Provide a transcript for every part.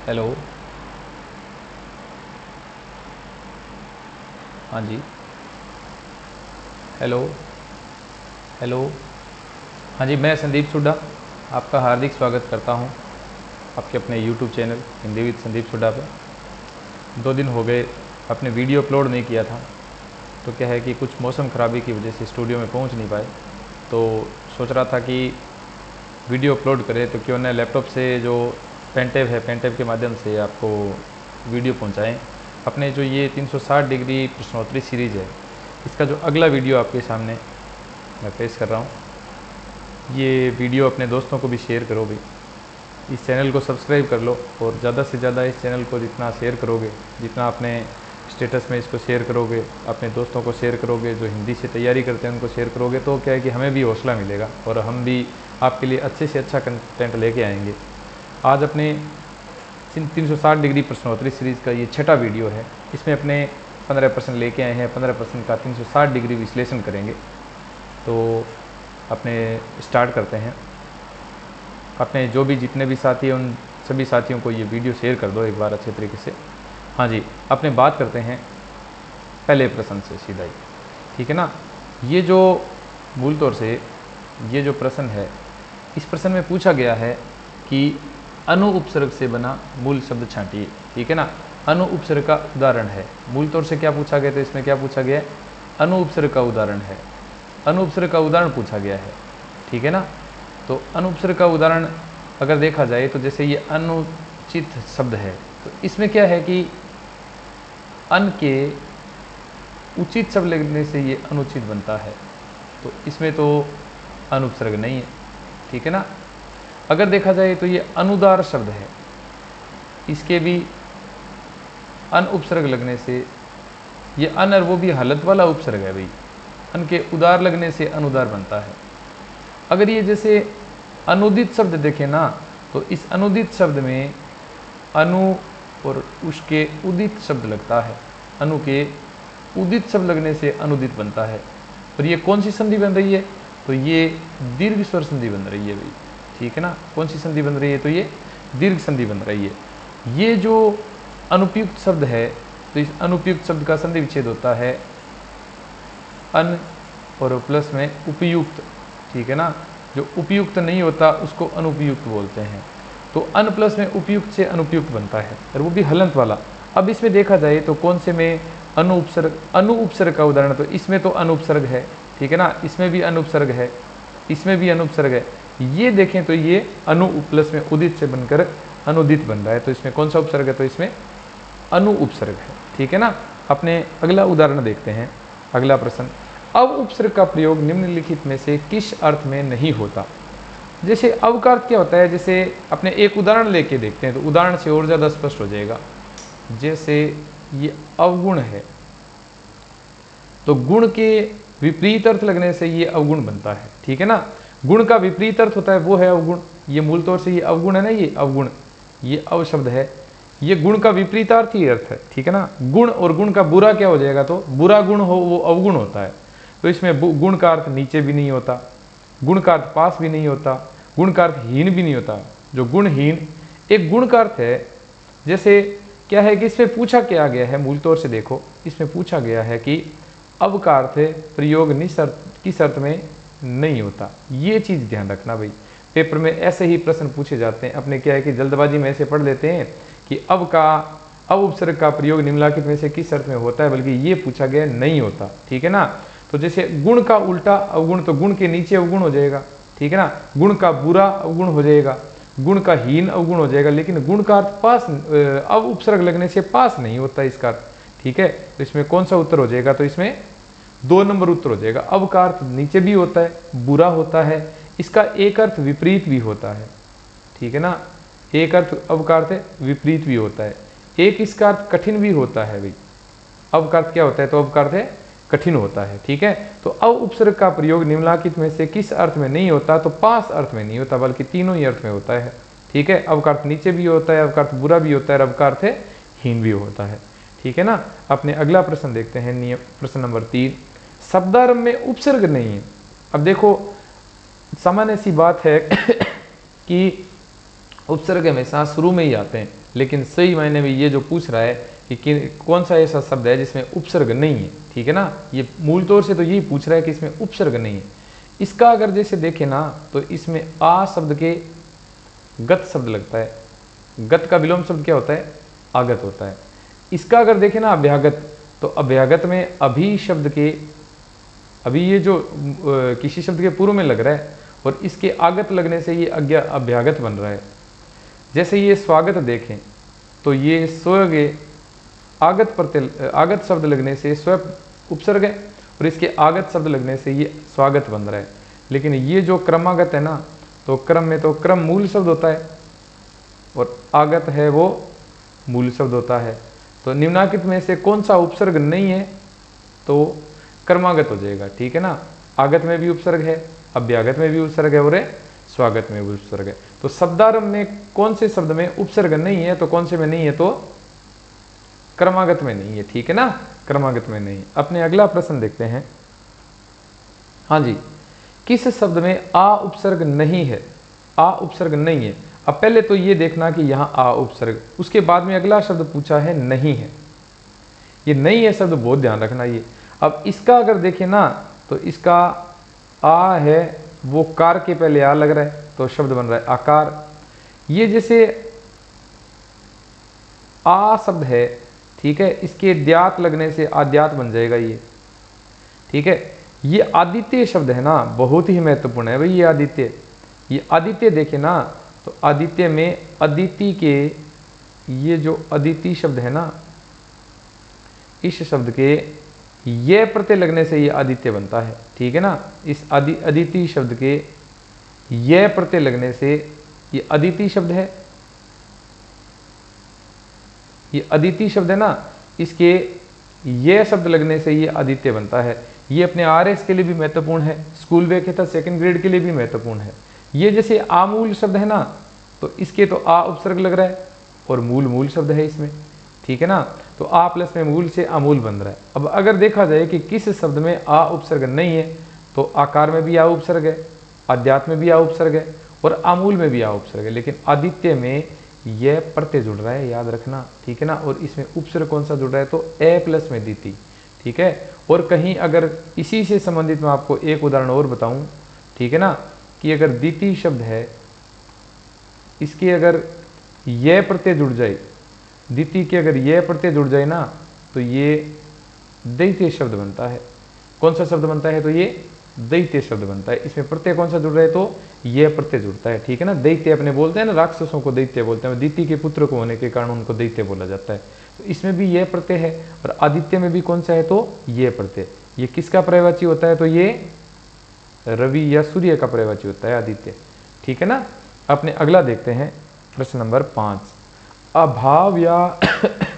Hello. हाँ जी। Hello. Hello. हाँ जी, मैं संदीप सुड्ढा आपका हार्दिक स्वागत करता हूँ आपके अपने YouTube channel Hindi with Sandeep Suddha पे। 2 दिन हो गए अपने वीडियो अपलोड नहीं किया था, तो क्या है कि कुछ मौसम ख़राबी की वजह से स्टूडियो में पहुँच नहीं पाए। तो सोच रहा था कि वीडियो अपलोड करें तो क्यों ना लैपटॉप से जो पेनटेप है, पेनटेप के माध्यम से आपको वीडियो पहुंचाएं। अपने जो ये 360 डिग्री प्रश्नोत्तरी सीरीज़ है, इसका जो अगला वीडियो आपके सामने मैं पेश कर रहा हूँ। ये वीडियो अपने दोस्तों को भी शेयर करो भी, इस चैनल को सब्सक्राइब कर लो और ज़्यादा से ज़्यादा इस चैनल को जितना शेयर करोगे, जितना अपने स्टेटस में इसको शेयर करोगे, अपने दोस्तों को शेयर करोगे, जो हिंदी से तैयारी करते हैं उनको शेयर करोगे, तो क्या है कि हमें भी हौसला मिलेगा और हम भी आपके लिए अच्छे से अच्छा कंटेंट लेके आएंगे। आज अपने 360 डिग्री प्रश्नोत्तरी सीरीज़ का ये छठा वीडियो है। इसमें अपने 15 प्रश्न लेके आए हैं। 15 प्रश्न का 360 डिग्री विश्लेषण करेंगे। तो अपने स्टार्ट करते हैं। अपने जो भी जितने भी साथी हैं उन सभी साथियों को ये वीडियो शेयर कर दो एक बार अच्छे तरीके से। हाँ जी, अपने बात करते हैं पहले प्रश्न से सीधा ही, ठीक है ना। ये जो मूल तौर से ये जो प्रश्न है, इस प्रश्न में पूछा गया है कि अनु उपसर्ग से बना मूल शब्द छांटिए, ठीक है ना। अनु उपसर्ग का उदाहरण है। मूल तौर से क्या पूछा गया, तो इसमें क्या पूछा गया है, अनु उपसर्ग का उदाहरण है। अनु उपसर्ग का उदाहरण पूछा गया है, ठीक है ना। तो अनु उपसर्ग का उदाहरण अगर देखा जाए तो जैसे ये अनुचित शब्द है, तो इसमें क्या है कि अन के उचित शब्द लगने से ये अनुचित बनता है, तो इसमें तो अनुपसर्ग नहीं है, ठीक है ना। अगर देखा जाए तो ये अनुदार शब्द है, इसके भी अन उपसर्ग लगने से ये अन और वो भी हालत वाला उपसर्ग है भाई, अन के उदार लगने से अनुदार बनता है। अगर ये जैसे अनुदित शब्द देखें ना, तो इस अनुदित शब्द में अनु और उसके उदित शब्द लगता है। अनु के उदित शब्द लगने से अनुदित बनता है। और ये कौन सी संधि बन रही है, तो ये दीर्घ स्वर संधि बन रही है भाई, ठीक है ना। कौन सी संधि बन रही है, तो ये दीर्घ संधि बन रही है। ये जो अनुपयुक्त शब्द है, तो इस अनुपयुक्त शब्द का संधि विच्छेद होता है अन और प्लस में उपयुक्त, ठीक है ना। जो उपयुक्त नहीं होता उसको अनुपयुक्त बोलते हैं। तो अन प्लस में उपयुक्त से अनुपयुक्त बनता है, और वो भी हलंत वाला। अब इसमें देखा जाए तो कौन से में अनु उपसर्ग का उदाहरण, तो इसमें तो अनुपसर्ग है, ठीक है ना। इसमें भी अनुपसर्ग है, इसमें भी अनुपसर्ग है। ये देखें तो ये अनु प्लस में उदित से बनकर अनुदित बन रहा है, तो इसमें कौन सा उपसर्ग है, तो इसमें अनु उपसर्ग है, ठीक है ना। अपने अगला उदाहरण देखते हैं। अगला प्रश्न, अव उपसर्ग का प्रयोग निम्नलिखित में से किस अर्थ में नहीं होता। जैसे अव का अर्थ क्या होता है, जैसे अपने एक उदाहरण लेके देखते हैं, तो उदाहरण से और ज़्यादा स्पष्ट हो जाएगा। जैसे ये अवगुण है, तो गुण के विपरीत अर्थ लगने से ये अवगुण बनता है, ठीक है ना। गुण का विपरीत अर्थ होता है वो है अवगुण। ये मूल तौर से ये अवगुण है ना, ये अवगुण, ये अव शब्द है, ये गुण का विपरीतार्थ ही अर्थ है, ठीक है ना। गुण और गुण का बुरा क्या हो जाएगा, तो बुरा गुण हो वो अवगुण होता है। तो इसमें गुण का अर्थ नीचे भी नहीं होता, गुण का अर्थ पास भी नहीं होता, गुण का अर्थ हीन भी नहीं होता। जो गुणहीन एक गुण का अर्थ है, जैसे क्या है कि इसमें पूछा क्या गया है, मूल तौर से देखो, इसमें पूछा गया है कि अव का अर्थ प्रयोग किस अर्थ में नहीं होता। ये चीज़ ध्यान रखना भाई, पेपर में ऐसे ही प्रश्न पूछे जाते हैं। अपने क्या है कि जल्दबाजी में ऐसे पढ़ लेते हैं कि अव उपसर्ग का प्रयोग निम्नलिखित में से किस अर्थ में होता है, बल्कि ये पूछा गया नहीं होता, ठीक है ना। तो जैसे गुण का उल्टा अवगुण, तो गुण के नीचे अवगुण हो जाएगा, ठीक है ना। गुण का बुरा अवगुण हो जाएगा, गुण का हीन अवगुण हो जाएगा, लेकिन गुण का अर्थ पास, अव उपसर्ग लगने से पास नहीं होता इसका अर्थ, ठीक है। तो इसमें कौन सा उत्तर हो जाएगा, तो इसमें 2 नंबर उत्तर हो जाएगा। अव का अर्थ नीचे भी होता है, बुरा होता है, इसका एक अर्थ विपरीत भी होता है, ठीक है ना। एक अर्थ अव का अर्थ विपरीत भी होता है, एक इसका अर्थ कठिन भी होता है भाई। अव का अर्थ क्या होता है, तो अव का अर्थ कठिन होता है, ठीक है। तो अव उपसर्ग का प्रयोग निम्नलिखित में से किस अर्थ में नहीं होता, तो पास अर्थ में नहीं होता, बल्कि तीनों ही अर्थ में होता है, ठीक है। अव का अर्थ नीचे भी होता है, अव का अर्थ बुरा भी होता है, अव का अर्थ हीन भी होता है, ठीक है ना। अपने अगला प्रश्न देखते हैं, नियम प्रश्न नंबर 3, शब्दारंभ में उपसर्ग नहीं है। अब देखो, सामान्य सी बात है कि उपसर्ग हमेशा शुरू में ही आते हैं, लेकिन सही मायने में ये जो पूछ रहा है कि कौन सा ऐसा शब्द है जिसमें उपसर्ग नहीं है, ठीक है ना। ये मूल तौर से तो यही पूछ रहा है कि इसमें उपसर्ग नहीं है। इसका अगर जैसे देखें ना तो इसमें आ शब्द के गत शब्द लगता है। गत का विलोम शब्द क्या होता है? आगत होता है। इसका अगर देखें ना अभ्यागत, तो अभ्यागत में अभी शब्द के, अभी ये जो किसी शब्द के पूर्व में लग रहा है और इसके आगत लगने से ये अभ्यागत बन रहा है। जैसे ये स्वागत देखें तो ये स्व के आगत शब्द लगने से स्व उपसर्ग है और इसके आगत शब्द लगने से ये स्वागत बन रहा है। लेकिन ये जो क्रमागत है ना, तो क्रम में तो क्रम मूल शब्द होता है और आगत है वो मूल शब्द होता है। तो निम्नांकित में से कौन सा उपसर्ग नहीं है? तो क्रमागत हो जाएगा, ठीक है ना। आगत में भी उपसर्ग है, अभ्यागत में भी उपसर्ग है और स्वागत में भी उपसर्ग है। तो शब्दारंभ में कौन से शब्द में उपसर्ग नहीं है? तो कौन से में नहीं है? तो क्रमागत में नहीं है, ठीक है ना, क्रमागत में नहीं। अपने अगला प्रश्न देखते हैं। हाँ जी, किस शब्द में आ उपसर्ग नहीं है? आ उपसर्ग नहीं है। अब पहले तो ये देखना कि यहां आ उपसर्ग, उसके बाद में अगला शब्द पूछा है नहीं है। ये नहीं है शब्द बहुत ध्यान रखना ये। अब इसका अगर देखें ना तो इसका आ है वो कार के पहले आ लग रहा है तो शब्द बन रहा है आकार। ये जैसे आ शब्द है, ठीक है, इसके द्यात लगने से आद्यात बन जाएगा ये, ठीक है। ये आदित्य शब्द है ना, बहुत ही महत्वपूर्ण है भाई ये आदित्य। ये आदित्य देखे ना तो आदित्य में अदिति के, ये जो अदिति शब्द है ना, इस शब्द के ये प्रत्यय लगने से ये आदित्य बनता है, ठीक है ना। इस अदिति शब्द के ये प्रत्यय लगने से ये अदिति शब्द है, ये अदिति शब्द है ना, इसके ये शब्द लगने से ये आदित्य बनता है। ये अपने आरएस के लिए भी महत्वपूर्ण है, स्कूल वे के तहत सेकंड ग्रेड के लिए भी महत्वपूर्ण है। ये जैसे आमूल शब्द है ना, तो इसके तो आ उपसर्ग लग रहा है और मूल शब्द है इसमें, ठीक है ना। तो आ प्लस में मूल से अमूल बन रहा है। अब अगर देखा जाए कि किस शब्द में आ उपसर्ग नहीं है, तो आकार में भी आ उपसर्ग है, अध्यात्म में भी आ उपसर्ग है और आमूल में भी आ उपसर्ग है। लेकिन आदित्य में यह प्रत्यय जुड़ रहा है, याद रखना, ठीक है ना। और इसमें उपसर्ग कौन सा जुड़ रहा है? तो ए प्लस में दीति, ठीक है। और कहीं अगर इसी से संबंधित मैं आपको एक उदाहरण और बताऊं, ठीक है ना, कि अगर दीति शब्द है, इसके अगर यह प्रत्यय जुड़ जाए, दीति के अगर यह प्रत्यय जुड़ जाए ना, तो ये दैत्य शब्द बनता है। कौन सा शब्द बनता है? तो ये दैत्य शब्द बनता है। इसमें प्रत्यय कौन सा जुड़ रहा है? तो यह प्रत्यय जुड़ता है, ठीक है ना। दैत्य अपने बोलते हैं ना, राक्षसों को दैत्य बोलते हैं, दीति के पुत्र को होने के कारण उनको दैत्य बोला जाता है। तो इसमें भी यह प्रत्यय है और आदित्य में भी कौन सा है? तो यह प्रत्यय। ये किसका पर्यायवाची होता है? तो ये रवि या सूर्य का पर्यायवाची होता है आदित्य, ठीक है ना। अपने अगला देखते हैं, प्रश्न नंबर 5। अभाव या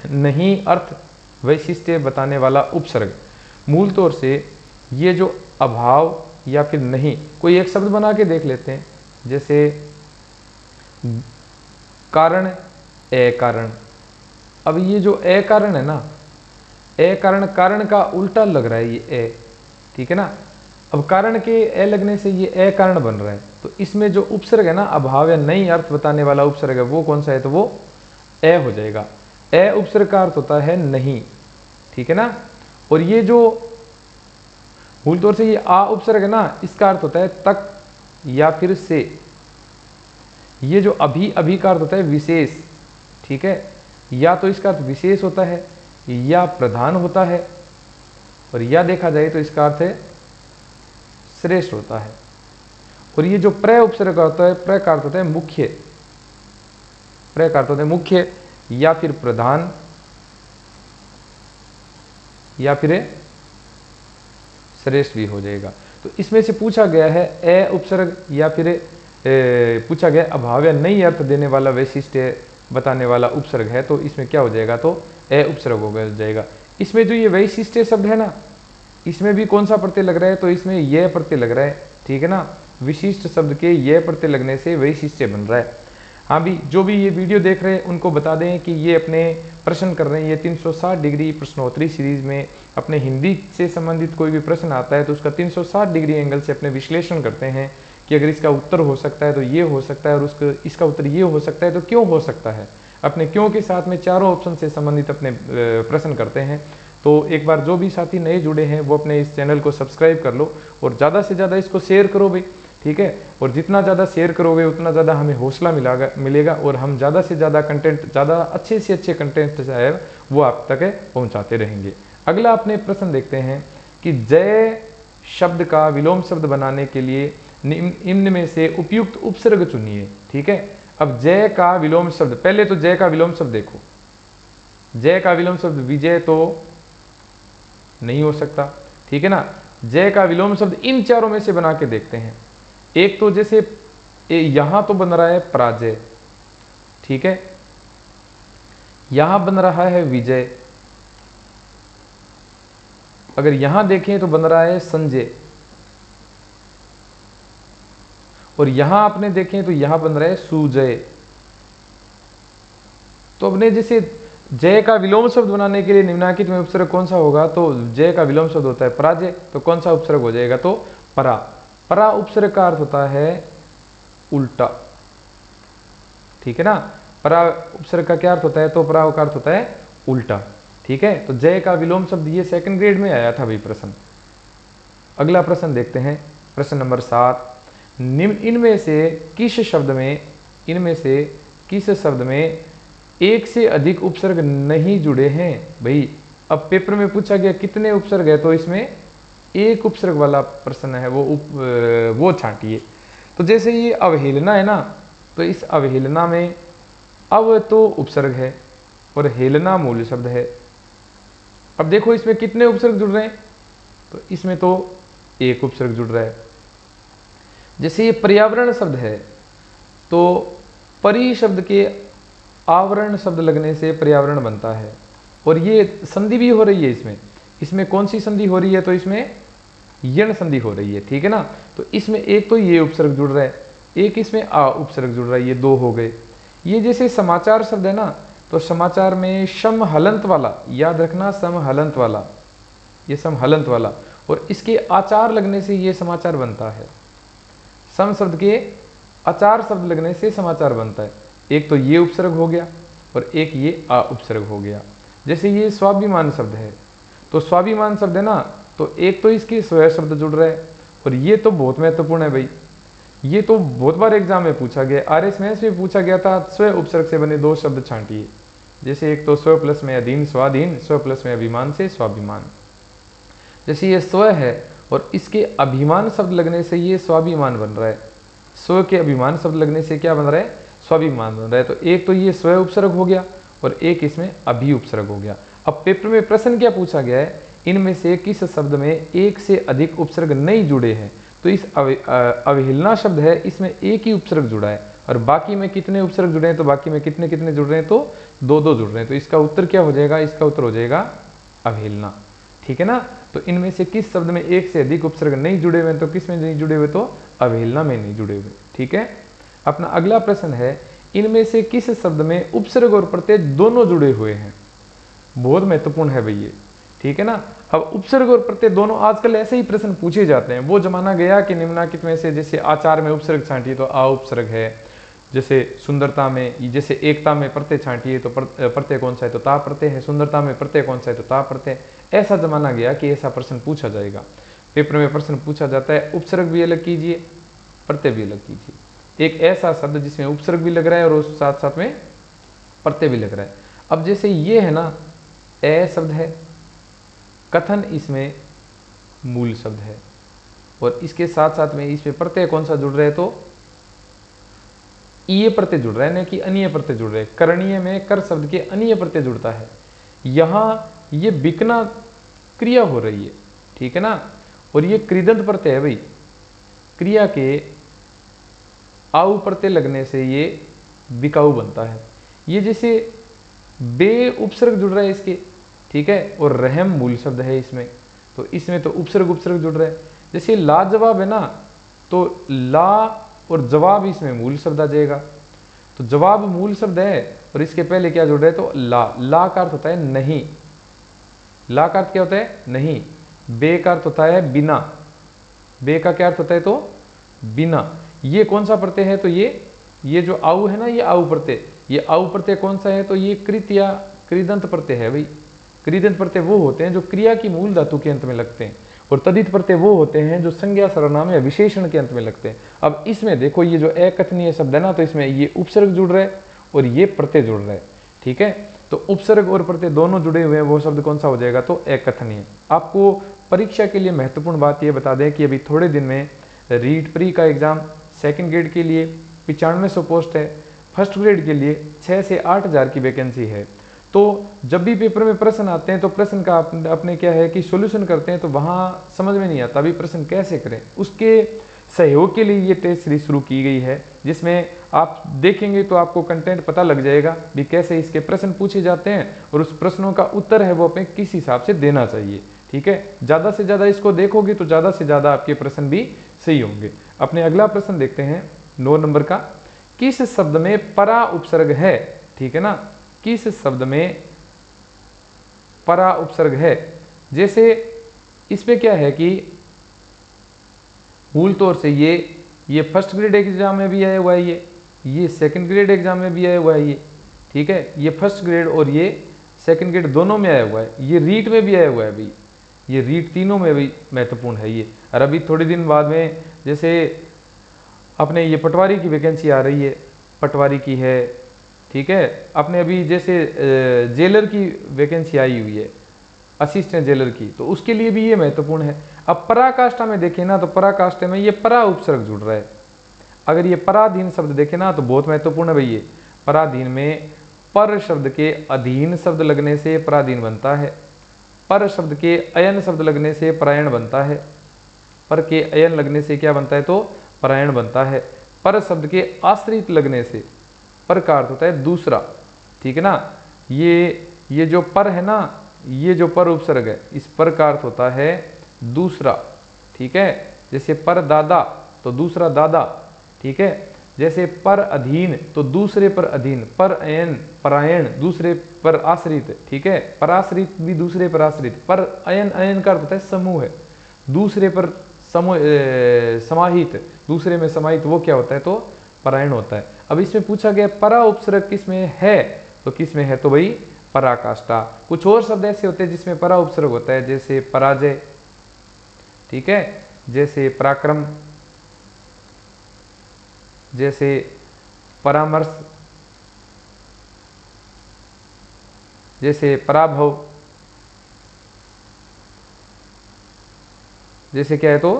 नहीं अर्थ वैशिष्ट्य बताने वाला उपसर्ग। मूल तौर से ये जो अभाव या फिर नहीं, कोई एक शब्द बना के देख लेते हैं, जैसे कारण, अकारण। अब ये जो अकारण है ना, अकारण कारण का उल्टा लग रहा है ये ए, ठीक है ना। अब कारण के ए लगने से ये अकारण बन रहा है। तो इसमें जो उपसर्ग है ना, अभाव या नहीं अर्थ बताने वाला उपसर्ग है, वो कौन सा है? तो वो ए हो जाएगा। ए उपसर्ग का अर्थ होता है नहीं, ठीक है ना। और ये जो मूल तौर से ये आ उपसर्ग है ना, इसका अर्थ होता है तक या फिर से। ये जो अभी का अर्थ होता है विशेष, ठीक है। या तो इसका अर्थ विशेष होता है या प्रधान होता है, और या देखा जाए तो इसका अर्थ है श्रेष्ठ होता है। और ये जो प्र उपसर्ग होता है, प्र का अर्थ होता है मुख्य, प्र का अर्थ होता है मुख्य या फिर प्रधान या फिर श्रेष्ठ भी हो जाएगा। तो इसमें से पूछा गया है ए उपसर्ग या फिर पूछा गया अभाव या नई अर्थ देने वाला वैशिष्ट्य बताने वाला उपसर्ग है, तो इसमें क्या हो जाएगा? तो ए उपसर्ग हो जाएगा। इसमें जो ये वैशिष्ट्य शब्द है ना, इसमें भी कौन सा प्रत्यय लग रहा है? तो इसमें यह प्रत्यय लग रहा है, ठीक है ना। विशिष्ट शब्द के यह प्रत्यय लगने से वैशिष्ट्य बन रहा है। हाँ भी, जो भी ये वीडियो देख रहे हैं उनको बता दें कि ये अपने प्रश्न कर रहे हैं, ये 360 डिग्री प्रश्नोत्तरी सीरीज में अपने हिंदी से संबंधित कोई भी प्रश्न आता है तो उसका 360 डिग्री एंगल से अपने विश्लेषण करते हैं कि कि अगर इसका उत्तर हो सकता है तो ये हो सकता है, और इसका उत्तर ये हो सकता है तो क्यों हो सकता है। अपने क्यों के साथ में चारों ऑप्शन से संबंधित अपने प्रश्न करते हैं। तो एक बार जो भी साथी नए जुड़े हैं वो अपने इस चैनल को सब्सक्राइब कर लो और ज़्यादा से ज़्यादा इसको शेयर करो भाई, ठीक है। और जितना ज़्यादा शेयर करोगे उतना ज़्यादा हमें हौसला मिलेगा और हम ज़्यादा से ज़्यादा कंटेंट, ज़्यादा अच्छे से अच्छे कंटेंट जो है वो आप तक पहुँचाते रहेंगे। अगला अपने प्रश्न देखते हैं कि जय शब्द का विलोम शब्द बनाने के लिए निम्न में से उपयुक्त उपसर्ग चुनिए, ठीक है। अब जय का विलोम शब्द, पहले तो जय का विलोम शब्द देखो। जय का विलोम शब्द विजय तो नहीं हो सकता, ठीक है ना। जय का विलोम शब्द इन चारों में से बना के देखते हैं। एक तो जैसे यहां तो बन रहा है पराजय, ठीक है, यहां बन रहा है विजय, अगर यहां देखें तो बन रहा है संजय, और यहां आपने देखें तो यहां बन रहा है सुजय। तो अपने जैसे जय का विलोम शब्द बनाने के लिए निम्नलिखित में उपसर्ग कौन सा होगा, तो जय का विलोम शब्द होता है पराजय, तो कौन सा उपसर्ग हो जाएगा, तो परा। परा उपसर्ग का अर्थ होता है उल्टा, ठीक है ना। परा उपसर्ग का क्या अर्थ होता है, तो परा का अर्थ होता है उल्टा, ठीक है। तो जय का विलोम शब्द ये 2nd ग्रेड में आया था भाई प्रश्न। अगला प्रश्न देखते हैं, प्रश्न नंबर 7। इनमें से किस शब्द में एक से अधिक उपसर्ग नहीं जुड़े हैं। भाई अब पेपर में पूछा गया कितने उपसर्ग है, तो इसमें एक उपसर्ग वाला प्रश्न है, वो छांटिए। तो जैसे ये अवहेलना है ना, तो इस अवहेलना में अव तो उपसर्ग है और हेलना मूल शब्द है। अब देखो इसमें कितने उपसर्ग जुड़ रहे हैं, तो इसमें तो एक उपसर्ग जुड़ रहा है। जैसे ये पर्यावरण शब्द है, तो परि शब्द के आवरण शब्द लगने से पर्यावरण बनता है, और ये संधि भी हो रही है इसमें कौन सी संधि हो रही है, तो इसमें यण संधि हो रही है, ठीक है ना। तो इसमें एक तो ये उपसर्ग जुड़ रहा है, एक इसमें आ उपसर्ग जुड़ रहा है, ये दो हो गए। ये जैसे समाचार शब्द है ना, तो समाचार में सम हलंत वाला, याद रखना सम हलंत वाला, ये सम हलंत वाला, और इसके आचार लगने से ये समाचार बनता है। सम शब्द के आचार शब्द लगने से समाचार बनता है। एक तो ये उपसर्ग हो गया और एक ये आ उपसर्ग हो गया। जैसे ये स्वाभिमान शब्द है, तो स्वाभिमान शब्द है ना, तो एक तो इसके स्व शब्द जुड़ रहा है, और ये तो बहुत महत्वपूर्ण है भाई, ये तो बहुत बार एग्जाम में पूछा गया, RS मैथ्स में पूछा गया था। स्व उपसर्ग से बने दो शब्द छांटिए। जैसे एक तो स्व प्लस में अधीन स्वाधीन, स्व प्लस में अभिमान से स्वाभिमान। जैसे ये स्व है और इसके अभिमान शब्द लगने से ये स्वाभिमान बन रहा है, स्व के अभिमान शब्द लगने से क्या बन रहा है, स्वाभिमान बन रहा है। तो एक तो ये स्व उपसर्ग हो गया और एक इसमें अभि उपसर्ग हो गया। अब पेपर में प्रश्न क्या पूछा गया है, इनमें से किस शब्द में एक से अधिक उपसर्ग नहीं जुड़े हैं। तो इस अवहेलना शब्द है, इसमें एक ही उपसर्ग जुड़ा है, और बाकी में कितने उपसर्ग जुड़े हैं, तो बाकी में कितने कितने जुड़ रहे हैं, तो दो दो जुड़ रहे हैं। तो इसका उत्तर क्या हो जाएगा, इसका उत्तर हो जाएगा अवहेलना, ठीक है ना। तो इनमें से किस शब्द में एक से अधिक उपसर्ग नहीं जुड़े हुए, तो किस में नहीं जुड़े हुए, तो अवहेलना में नहीं जुड़े हुए, ठीक है। अपना अगला प्रश्न है, इनमें से किस शब्द में उपसर्ग और प्रत्यय दोनों जुड़े हुए हैं। बहुत महत्वपूर्ण है भैया, ठीक है ना। अब उपसर्ग और प्रत्यय दोनों, आजकल ऐसे ही प्रश्न पूछे जाते हैं। वो जमाना गया कि निम्नलिखित में से, जैसे आचार में उपसर्ग छांटिए तो आ उपसर्ग है, जैसे सुंदरता में, जैसे एकता में प्रत्यय छांटिए तो प्रत्यय कौन सा है, तो ता प्रत्यय है, सुंदरता में प्रत्यय कौन सा है, तो ता प्रत्यय। ऐसा जमाना गया कि ऐसा प्रश्न पूछा जाएगा, पेपर में प्रश्न पूछा जाता है, उपसर्ग भी अलग कीजिए, प्रत्यय भी अलग कीजिए। एक ऐसा शब्द जिसमें उपसर्ग भी लग रहा है और उस साथ साथ में प्रत्यय भी लग रहा है। अब जैसे ये है ना, ए शब्द है, कथन इसमें मूल शब्द है, और इसके साथ साथ में इसमें प्रत्यय कौन सा जुड़ रहा है, तो ये प्रत्यय जुड़ रहा है, ना कि अन्य प्रत्यय जुड़ रहे हैं। करणीय में कर शब्द के अन्य प्रत्यय जुड़ता है। यहां ये बिकना क्रिया हो रही है, ठीक है ना, और ये कृदंत प्रत्यय है भाई, क्रिया के आउ प्रत्यय लगने से ये बिकाऊ बनता है। ये जैसे बे उपसर्ग जुड़ रहा है इसके, ठीक है, और रहम मूल शब्द है इसमें, तो इसमें तो उपसर्ग जुड़ रहा है। जैसे लाजवाब है ना, तो ला और जवाब इसमें मूल शब्द आ जाएगा, तो जवाब मूल शब्द है और इसके पहले क्या जुड़ रहा है, तो ला। ला का अर्थ होता है नहीं, ला का अर्थ क्या होता है, नहीं। बे का अर्थ होता है बिना, बे का क्या अर्थ होता है, तो बिना। ये कौन सा प्रत्यय है, तो ये जो आउ है ना, ये आउ प्रत्यय, ये आउ प्रत्यय कौन सा है, तो ये कृत या कृदंत प्रत्यय है भाई। कृदंत प्रत्यय वो होते हैं जो क्रिया की मूल धातु के अंत में लगते हैं, और तदित प्रत्यय वो होते हैं जो संज्ञा, सर्वनाम या विशेषण के अंत में लगते हैं। अब इसमें देखो ये जो अकथनीय शब्द है ना, तो इसमें ये उपसर्ग जुड़ रहा है और ये प्रत्यय जुड़ रहा है, ठीक है। तो उपसर्ग और प्रत्यय दोनों जुड़े हुए हैं, वो शब्द कौन सा हो जाएगा, तो अकथनीय। आपको परीक्षा के लिए महत्वपूर्ण बात ये बता दें कि अभी थोड़े दिन में रीट प्री का एग्जाम सेकंड ग्रेड के लिए 9500 पोस्ट है, फर्स्ट ग्रेड के लिए 6 से 8 हज़ार की वैकेंसी है। तो जब भी पेपर में प्रश्न आते हैं तो प्रश्न का अपने क्या है कि सॉल्यूशन करते हैं, तो वहाँ समझ में नहीं आता अभी प्रश्न कैसे करें। उसके सहयोग के लिए ये टेस्ट सीरीज शुरू की गई है, जिसमें आप देखेंगे तो आपको कंटेंट पता लग जाएगा भी कैसे इसके प्रश्न पूछे जाते हैं, और उस प्रश्नों का उत्तर है वो अपने किस हिसाब से देना चाहिए, ठीक है। ज़्यादा से ज़्यादा इसको देखोगे तो ज़्यादा से ज़्यादा आपके प्रश्न भी सही होंगे। अपने अगला प्रश्न देखते हैं 9 नंबर का। किस शब्द में परा उपसर्ग है, ठीक है ना, किस शब्द में परा उपसर्ग है। जैसे इसमें क्या है कि मूल तौर से ये फर्स्ट ग्रेड एग्जाम में भी आया हुआ है, ये सेकंड ग्रेड एग्जाम में भी आया हुआ है, ये ठीक है। ये फर्स्ट ग्रेड और ये सेकंड ग्रेड दोनों में आया हुआ है, ये रीट में भी आया हुआ है भाई, ये रीट तीनों में भी महत्वपूर्ण है ये। और अभी थोड़े दिन बाद में जैसे अपने ये पटवारी की वैकेंसी आ रही है, पटवारी की है, ठीक है। अपने अभी जैसे जेलर की वैकेंसी आई हुई है, असिस्टेंट जेलर की, तो उसके लिए भी ये महत्वपूर्ण है। अब पराकाष्ठा में देखें ना, तो पराकाष्ठा में ये परा उपसर्ग जुड़ रहा है। अगर ये पराधीन शब्द देखें ना, तो बहुत महत्वपूर्ण है भाई ये। पराधीन में पर शब्द के अधीन शब्द लगने से पराधीन बनता है, पर शब्द के अयन शब्द लगने से परायण बनता है, पर के अयन लगने से क्या बनता है, तो परायण बनता है। पर शब्द के आश्रित लगने से पर का अर्थ होता है दूसरा, ठीक है ना। ये जो पर है ना, ये जो पर उपसर्ग है, इस पर का अर्थ होता है दूसरा, ठीक है। जैसे पर दादा तो दूसरा दादा, ठीक है। जैसे पर अधीन तो दूसरे पर अधीन, पर अयन परायण दूसरे पर आश्रित, ठीक है। पराश्रित भी दूसरे पर आश्रित, पर अयन अयन का अर्थ होता है समूह है, दूसरे पर समाहित, दूसरे में समाहित, वो क्या होता है, तो परायण होता है। अब इसमें पूछा गया परा उपसर्ग किस में है, तो किस में है, तो भाई पराकाष्ठा। कुछ और शब्द ऐसे होते हैं जिसमें परा उपसर्ग होता है, जैसे पराजय, ठीक है, जैसे पराक्रम, जैसे परामर्श, जैसे पराभव, जैसे क्या है, तो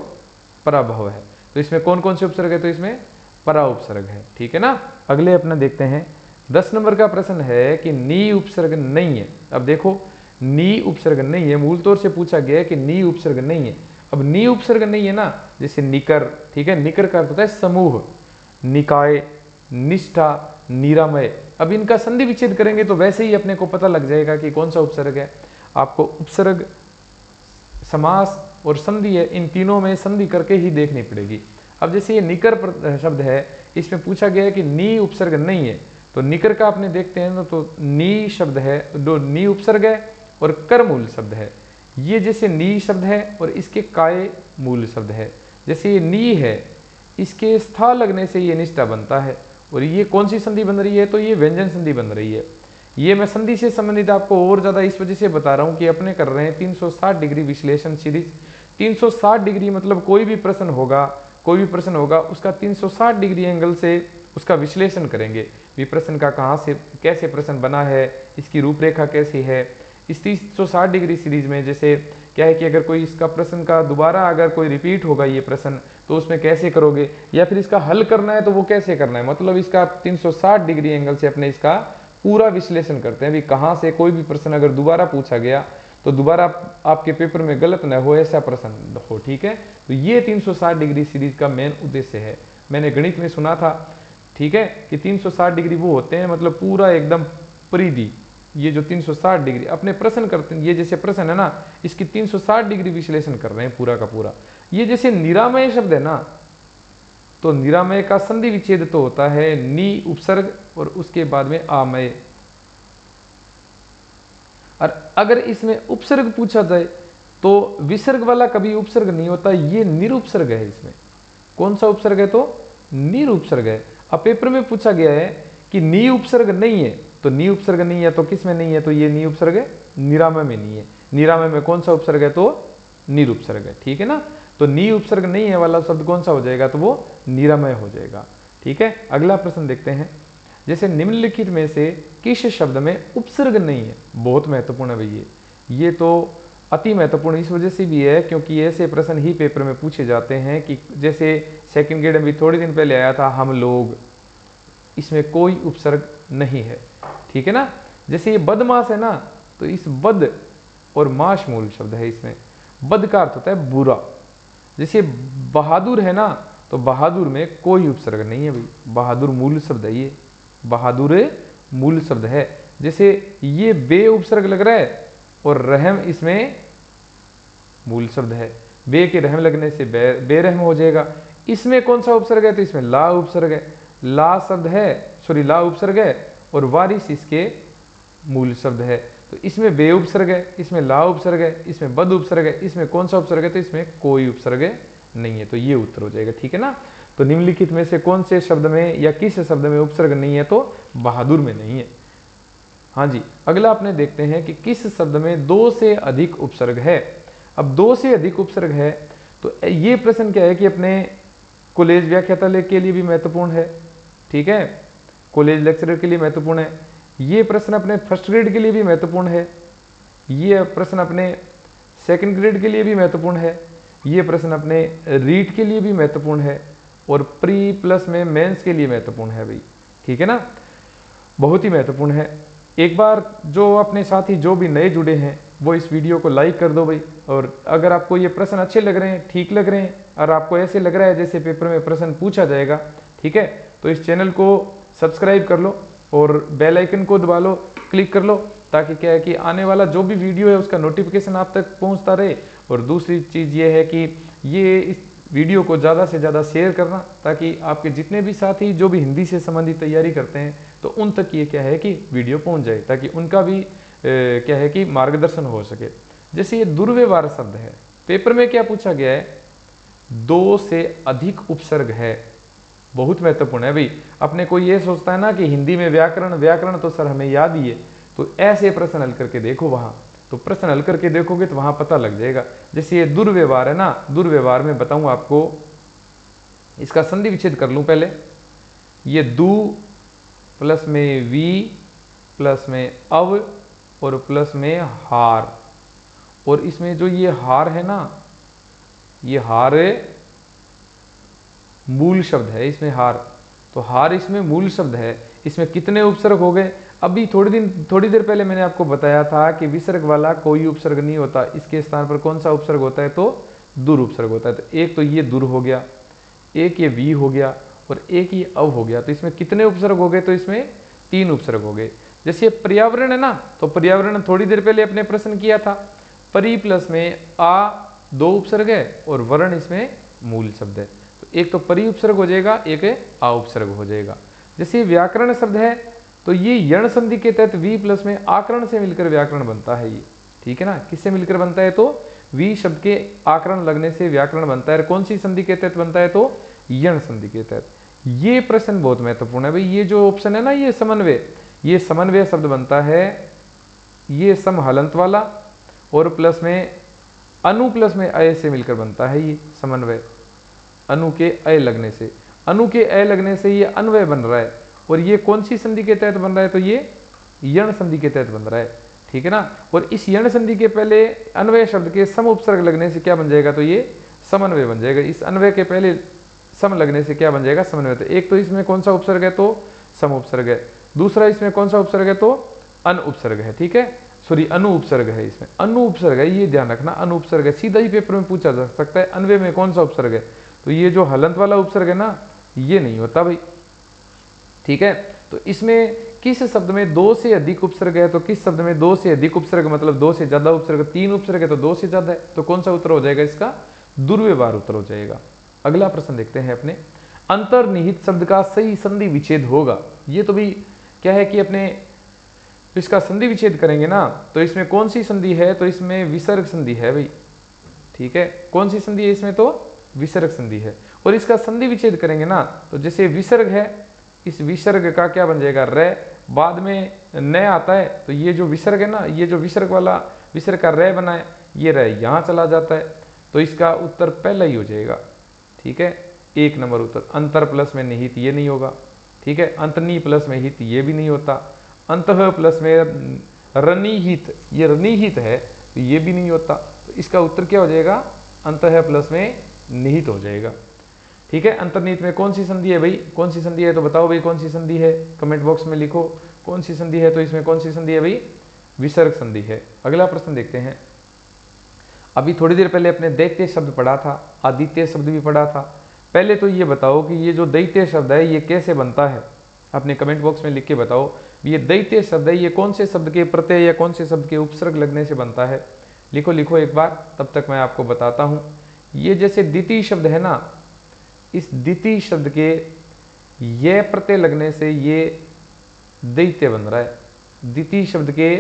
पराभव है। तो इसमें कौन कौन से उपसर्ग है, तो इसमें परा उपसर्ग है, ठीक है ना। अगले अपना देखते हैं 10 नंबर का प्रश्न है कि नी उपसर्ग नहीं है। अब देखो नी उपसर्ग नहीं है, मूल तौर से पूछा गया है कि नी उपसर्ग नहीं है। अब नी उपसर्ग नहीं है ना, जैसे निकर, ठीक है, निकर का अर्थ होता है समूह, निकाय, निष्ठा, निरामय। अब इनका संधि विच्छेद करेंगे तो वैसे ही अपने को पता लग जाएगा कि कौन सा उपसर्ग है। आपको उपसर्ग, समास और संधि है, इन तीनों में संधि करके ही देखनी पड़ेगी। अब जैसे ये निकर शब्द है, इसमें पूछा गया है कि नी उपसर्ग नहीं है, तो निकर का आपने देखते हैं ना, तो नी शब्द है, दो नी उपसर्ग है और कर मूल शब्द है। ये जैसे नी शब्द है और इसके काय मूल शब्द है। जैसे ये नी है, इसके स्था लगने से ये निष्ठा बनता है, और ये कौन सी संधि बन रही है, तो ये व्यंजन संधि बन रही है। ये मैं संधि से संबंधित आपको और ज़्यादा इस वजह से बता रहा हूँ कि अपने कर रहे हैं 360 डिग्री विश्लेषण सीरीज। 360 डिग्री मतलब कोई भी प्रश्न होगा उसका 360 डिग्री एंगल से उसका विश्लेषण करेंगे। भी प्रश्न का कहाँ से कैसे प्रश्न बना है, इसकी रूपरेखा कैसी है। इस 360 डिग्री सीरीज में जैसे क्या है कि अगर कोई इसका प्रश्न का दोबारा अगर कोई रिपीट होगा ये प्रश्न, तो उसमें कैसे करोगे, या फिर इसका हल करना है तो वो कैसे करना है, मतलब इसका 360 डिग्री एंगल से अपने इसका पूरा विश्लेषण करते हैं। भी कहाँ से कोई भी प्रश्न अगर दोबारा पूछा गया तो दोबारा आपके पेपर में गलत न हो, ऐसा प्रश्न हो, ठीक है। तो ये 360 डिग्री सीरीज का मेन उद्देश्य है। मैंने गणित में सुना था, ठीक है, कि 360 डिग्री वो होते हैं, मतलब पूरा एकदम परिधि। ये जो 360 डिग्री अपने प्रश्न करते हैं, ये जैसे प्रश्न है ना, इसकी 360 डिग्री विश्लेषण कर रहे हैं पूरा का पूरा। ये जैसे निरामय शब्द है ना, तो निरामय का संधि विच्छेद तो होता है नी उपसर्ग और उसके बाद में आमय। और अगर इसमें उपसर्ग पूछा जाए तो विसर्ग वाला कभी उपसर्ग नहीं होता, ये निरुपसर्ग है। इसमें कौन सा उपसर्ग है, तो नीर उपसर्ग है। अब पेपर में पूछा गया है कि नी उपसर्ग नहीं है, तो नी उपसर्ग नहीं है तो किस में नहीं है, तो ये नी उपसर्ग है, निरामय में नहीं है। निरामय में कौन सा उपसर्ग है, तो नीर उपसर्ग है, ठीक है ना। तो नी उपसर्ग नहीं है वाला शब्द कौन सा हो जाएगा, तो वो निरामय हो जाएगा, ठीक है। अगला प्रश्न देखते हैं, जैसे निम्नलिखित में से किस शब्द में उपसर्ग नहीं है। बहुत महत्वपूर्ण है भैया, ये तो अति महत्वपूर्ण इस वजह से भी है क्योंकि ऐसे प्रश्न ही पेपर में पूछे जाते हैं कि जैसे सेकंड ग्रेड में भी थोड़े दिन पहले आया था हम लोग, इसमें कोई उपसर्ग नहीं है, ठीक है ना। जैसे ये बदमाश है ना, तो इस बद और माश मूल शब्द है, इसमें बद का अर्थ होता है बुरा। जैसे बहादुर है ना, तो बहादुर में कोई उपसर्ग नहीं है भाई, बहादुर मूल शब्द है, ये बहादुर मूल शब्द है। जैसे ये बे उपसर्ग लग रहा है और रहम इसमें मूल शब्द है, बे के रहम लगने से बेरहम हो जाएगा। इसमें कौन सा उपसर्ग है, तो इसमें ला उपसर्ग है, ला शब्द है, सॉरी ला उपसर्ग है और वारिस इसके मूल शब्द है। तो इसमें बे उपसर्ग है, इसमें ला उपसर्ग है, इसमें बद उपसर्ग है, इसमें कौन सा उपसर्ग है, तो इसमें कोई उपसर्ग नहीं है, तो ये उत्तर हो जाएगा, ठीक है ना। तो निम्नलिखित में से कौन से शब्द में या किस शब्द में उपसर्ग नहीं है, तो बहादुर में नहीं है। हाँ जी, अगला अपने देखते हैं कि किस शब्द में दो से अधिक उपसर्ग है। अब दो से अधिक उपसर्ग है तो ये प्रश्न क्या है कि अपने कॉलेज व्याख्याता के लिए भी महत्वपूर्ण है, ठीक है, कॉलेज लेक्चरर के लिए महत्वपूर्ण है। ये प्रश्न अपने फर्स्ट ग्रेड के लिए भी महत्वपूर्ण है, ये प्रश्न अपने सेकंड ग्रेड के लिए भी महत्वपूर्ण है, ये प्रश्न अपने रीट के लिए भी महत्वपूर्ण है और प्री प्लस में मेंस के लिए महत्वपूर्ण है भाई, ठीक है ना, बहुत ही महत्वपूर्ण है। एक बार जो अपने साथी जो भी नए जुड़े हैं वो इस वीडियो को लाइक कर दो भाई, और अगर आपको ये प्रश्न अच्छे लग रहे हैं, ठीक लग रहे हैं और आपको ऐसे लग रहा है जैसे पेपर में प्रश्न पूछा जाएगा, ठीक है, तो इस चैनल को सब्सक्राइब कर लो और बेल आइकन को दबा लो, क्लिक कर लो, ताकि क्या है कि आने वाला जो भी वीडियो है उसका नोटिफिकेशन आप तक पहुंचता रहे। और दूसरी चीज़ ये है कि ये इस वीडियो को ज़्यादा से ज़्यादा शेयर करना, ताकि आपके जितने भी साथी जो भी हिंदी से संबंधित तैयारी करते हैं तो उन तक ये क्या है कि वीडियो पहुंच जाए, ताकि उनका भी क्या है कि मार्गदर्शन हो सके। जैसे ये दुर्व्यवहार शब्द है, पेपर में क्या पूछा गया है, दो से अधिक उपसर्ग है, बहुत महत्वपूर्ण है भाई। अपने कोई ये सोचता है ना कि हिंदी में व्याकरण तो सर हमें याद ही है, तो ऐसे प्रश्न हल करके देखो, वहाँ तो प्रश्न हल करके देखोगे तो वहाँ पता लग जाएगा। जैसे ये दुर्व्यवहार है ना, दुर्व्यवहार में बताऊँ आपको, इसका संधि विच्छेद कर लूँ पहले। ये दु प्लस में वी प्लस में अव और प्लस में हार, और इसमें जो ये हार है ना, ये हार मूल शब्द है, इसमें हार, तो हार इसमें मूल शब्द है। इसमें कितने उपसर्ग हो गए, अभी थोड़ी देर पहले मैंने आपको बताया था कि विसर्ग वाला कोई उपसर्ग नहीं होता, इसके स्थान पर कौन सा उपसर्ग होता है, तो दुर उपसर्ग होता है। तो एक तो ये दुर हो गया, एक ये वी हो गया और एक ये अव हो गया, तो इसमें कितने उपसर्ग हो गए, तो इसमें 3 उपसर्ग हो गए। जैसे पर्यावरण है ना, तो पर्यावरण थोड़ी देर पहले अपने प्रश्न किया था, परि प्लस में आ 2 उपसर्ग है और वर्ण इसमें मूल शब्द है, तो एक तो परि उपसर्ग हो जाएगा, एक आ उपसर्ग हो जाएगा। जैसे व्याकरण शब्द है तो ये यण संधि के तहत वी प्लस में आकरण से मिलकर व्याकरण बनता है, ये ठीक है ना, किससे मिलकर बनता है, तो वी शब्द के आकरण लगने से व्याकरण बनता है। कौन सी संधि के तहत बनता है, तो यण संधि के तहत। ये प्रश्न बहुत महत्वपूर्ण है भाई, ये जो ऑप्शन है ना, ये समन्वय, ये समन्वय शब्द बनता है, ये सम हलंत वाला और प्लस में अनु प्लस में अय से मिलकर बनता है ये समन्वय, अनु के अय लगने से, अनु के अय लगने से ये अन्वय बन रहा है। और ये कौन सी संधि के तहत बन रहा है, तो ये यण संधि के तहत बन रहा है, ठीक है ना। और इस यण संधि के पहले अन्वय शब्द के सम उपसर्ग लगने से क्या बन जाएगा, तो ये समन्वय बन जाएगा। इस अन्वय के पहले सम लगने से क्या बन जाएगा, समन्वय। तो एक तो इसमें कौन सा उपसर्ग है, तो सम उपसर्ग है, दूसरा इसमें कौन सा उपसर्ग है, तो अन उपसर्ग है, ठीक है, सॉरी अनु उपसर्ग है, इसमें अनु उपसर्ग है, ये ध्यान रखना, अनु उपसर्ग है। सीधा ही पेपर में पूछा जा सकता है अन्वय में कौन सा उपसर्ग है, तो ये जो हलंत वाला उपसर्ग है ना, ये नहीं होता भाई, ठीक है। तो इसमें किस शब्द में 2 से अधिक उपसर्ग है, तो किस शब्द में 2 से अधिक उपसर्ग मतलब 2 से ज्यादा उपसर्ग, 3 उपसर्ग है तो 2 से ज्यादा है, तो कौन सा उत्तर हो जाएगा, इसका दुर्व्यवहार उत्तर हो जाएगा। अगला प्रश्न देखते हैं अपने, अंतर्निहित शब्द का सही संधि विच्छेद होगा। ये तो भी क्या है कि अपने इसका संधि विच्छेद करेंगे ना, तो इसमें कौन सी संधि है, तो इसमें विसर्ग संधि है भाई, ठीक है, कौन सी संधि है इसमें, तो विसर्ग संधि है। और इसका संधि विच्छेद करेंगे ना, तो जैसे विसर्ग है, इस विसर्ग का क्या बन जाएगा, रे, बाद में न आता है, तो ये जो विसर्ग है ना, ये जो विसर्ग वाला विसर्ग का रे बना है, ये रे यहाँ चला जाता है, तो इसका उत्तर पहला ही हो जाएगा। ठीक है, 1 नंबर उत्तर। अंतर प्लस में निहित ये नहीं होगा। ठीक है, अंतनी प्लस में हित ये भी नहीं होता। अंतः प्लस में रनिहित, ये रनिहित है, तो ये भी नहीं होता। तो इसका उत्तर क्या हो जाएगा, अंतः प्लस में निहित हो जाएगा। ठीक है, अंतर्निहित में कौन सी संधि है भाई, कौन सी संधि है, तो बताओ भाई कौन सी संधि है, कमेंट बॉक्स में लिखो कौन सी संधि है। तो इसमें कौन सी संधि है भाई, विसर्ग संधि है। अगला प्रश्न देखते हैं। अभी थोड़ी देर पहले अपने दैत्य शब्द पढ़ा था, आदित्य शब्द भी पढ़ा था। पहले तो ये बताओ कि ये जो दैत्य शब्द है ये कैसे बनता है, अपने कमेंट बॉक्स में लिख के बताओ। ये दैत्य शब्द है, ये कौन से शब्द के प्रत्यय या कौन से शब्द के उपसर्ग लगने से बनता है, लिखो लिखो एक बार, तब तक मैं आपको बताता हूँ। ये जैसे द्वितीय शब्द है ना, इस द्वितीय शब्द के ये प्रत्यय लगने से ये दैत्य बन रहा है। द्वितीय शब्द के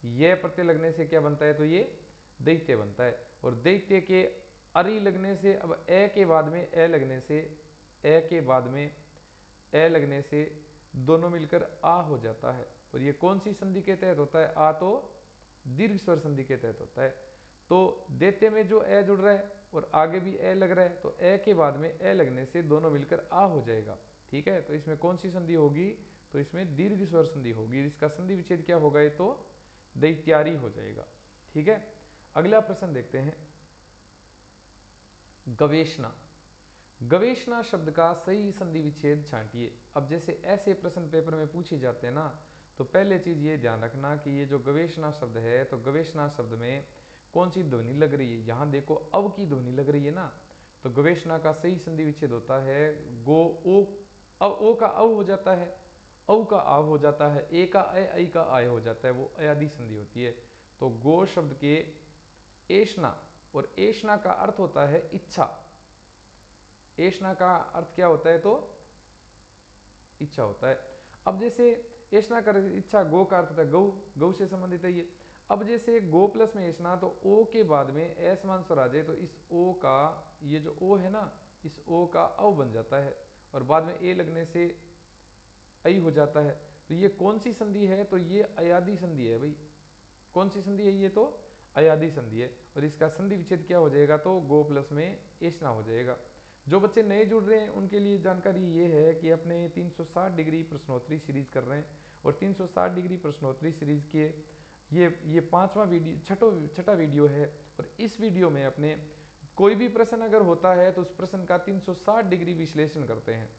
ये प्रत्यय लगने से क्या बनता है, तो ये दैत्य बनता है। और दैत्य के अरि लगने से, अब ए के बाद में ए लगने से, ए के बाद में ए लगने से दोनों मिलकर आ हो जाता है। और ये कौन सी संधि के तहत होता है, आ तो दीर्घ स्वर संधि के तहत होता है। तो दैत्य में जो ए जुड़ रहा है और आगे भी ए लग रहा है, तो ए के बाद में ए लगने से दोनों मिलकर आ हो जाएगा। ठीक है, तो इसमें कौन सी संधि होगी, तो इसमें दीर्घ स्वर संधि होगी। इसका संधि विच्छेद क्या होगा, ये तो दैत्यारी हो जाएगा। ठीक है, अगला प्रश्न देखते हैं। गवेषणा, गवेषणा शब्द का सही संधि विच्छेद छांटिए। अब जैसे ऐसे प्रश्न पेपर में पूछे जाते हैं ना, तो पहले चीज ये ध्यान रखना कि ये जो गवेषणा शब्द है, तो गवेषणा शब्द में कौन सी ध्वनि लग रही है। यहाँ देखो अव की ध्वनि लग रही है ना, तो गवेषणा का सही संधि विच्छेद होता है गो, ओ, अव, ओ का अव हो जाता है, औ का आव हो जाता है, ए का ए, ऐ का आय हो जाता है, वो अयादि संधि होती है। तो गो शब्द के एषणा, और एषणा का अर्थ होता है इच्छा। एषणा का अर्थ क्या होता है, तो इच्छा होता है। अब जैसे एषणा का इच्छा, गो का अर्थ होता है गौ, गौ से संबंधित है ये। अब जैसे गो प्लस में एषणा, तो ओ के बाद में ए समान स्वर आ जाए, तो इस ओ का, ये जो ओ है ना, इस ओ का अव बन जाता है, और बाद में ए लगने से ऐ हो जाता है। तो ये कौन सी संधि है, तो ये अयादि संधि है भाई। कौन सी संधि है, ये तो अयादि संधि है। और इसका संधि विच्छेद क्या हो जाएगा, तो गो प्लस में एषणा हो जाएगा। जो बच्चे नए जुड़ रहे हैं उनके लिए जानकारी ये है कि अपने 360 डिग्री प्रश्नोत्तरी सीरीज कर रहे हैं, और 360 डिग्री प्रश्नोत्तरी सीरीज के ये 5वां वीडियो, छठा वीडियो है। और इस वीडियो में अपने कोई भी प्रश्न अगर होता है तो उस प्रश्न का 360 डिग्री विश्लेषण करते हैं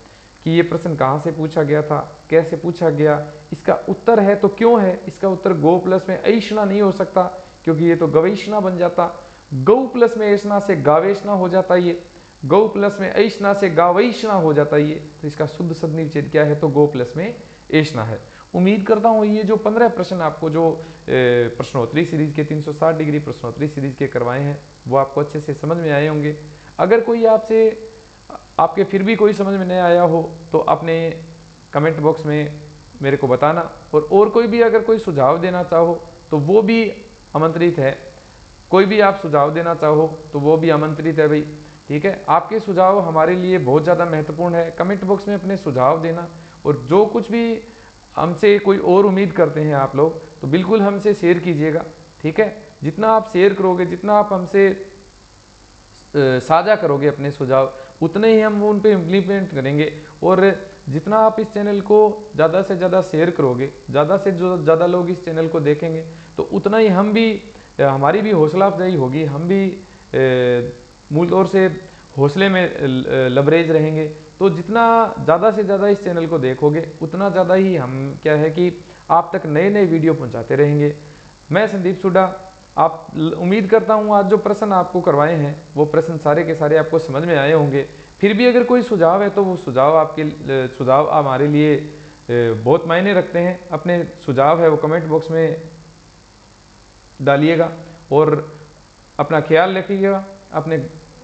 कि ये प्रश्न कहाँ से पूछा गया था, कैसे पूछा गया, इसका उत्तर है तो क्यों है। इसका उत्तर गो प्लस में ऐषणा नहीं हो सकता, क्योंकि ये तो गवेषणा बन जाता। गौ प्लस में ऐषणा से गावेषणा हो जाता, ये गौ प्लस में ऐषणा से गावैषणा हो जाता ये। तो इसका शुद्ध संधि विच्छेद क्या है, तो गो प्लस में ऐषणा है। उम्मीद करता हूँ ये जो 15 प्रश्न आपको जो प्रश्नोत्तरी सीरीज के 360 डिग्री प्रश्नोत्तरी सीरीज के करवाए हैं वो आपको अच्छे से समझ में आए होंगे। अगर कोई आपके फिर भी कोई समझ में नहीं आया हो तो अपने कमेंट बॉक्स में मेरे को बताना, और कोई भी अगर कोई सुझाव देना चाहो तो वो भी आमंत्रित है। कोई भी आप सुझाव देना चाहो तो वो भी आमंत्रित है भाई। ठीक है, आपके सुझाव हमारे लिए बहुत ज़्यादा महत्वपूर्ण है। कमेंट बॉक्स में अपने सुझाव देना, और जो कुछ भी हमसे कोई और उम्मीद करते हैं आप लोग, तो बिल्कुल हमसे शेयर कीजिएगा। ठीक है, जितना आप शेयर करोगे, जितना आप हमसे साझा करोगे अपने सुझाव, उतने ही हम उन पे इम्प्लीमेंट करेंगे। और जितना आप इस चैनल को ज़्यादा से ज़्यादा शेयर करोगे, ज़्यादा से जो ज़्यादा लोग इस चैनल को देखेंगे, तो उतना ही हमारी भी हौसला अफजाई होगी, हम भी मूल तौर से हौसले में लबरेज रहेंगे। तो जितना ज़्यादा से ज़्यादा इस चैनल को देखोगे, उतना ज़्यादा ही हम क्या है कि आप तक नए नए वीडियो पहुंचाते रहेंगे। मैं संदीप सुड्डा, आप उम्मीद करता हूं आज जो प्रश्न आपको करवाए हैं वो प्रश्न सारे के सारे आपको समझ में आए होंगे। फिर भी अगर कोई सुझाव है तो वो सुझाव हमारे लिए बहुत मायने रखते हैं। अपने सुझाव है वो कमेंट बॉक्स में डालिएगा, और अपना ख्याल रखिएगा, अपने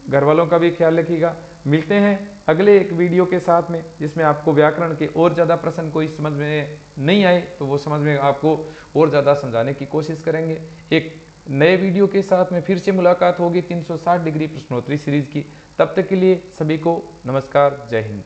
घर वालों का भी ख्याल रखिएगा। मिलते हैं अगले एक वीडियो के साथ में, जिसमें आपको व्याकरण के और ज़्यादा प्रश्न कोई समझ में नहीं आए तो वो समझ में आपको और ज़्यादा समझाने की कोशिश करेंगे। एक नए वीडियो के साथ में फिर से मुलाकात होगी 360 डिग्री प्रश्नोत्तरी सीरीज की। तब तक के लिए सभी को नमस्कार, जय हिंद।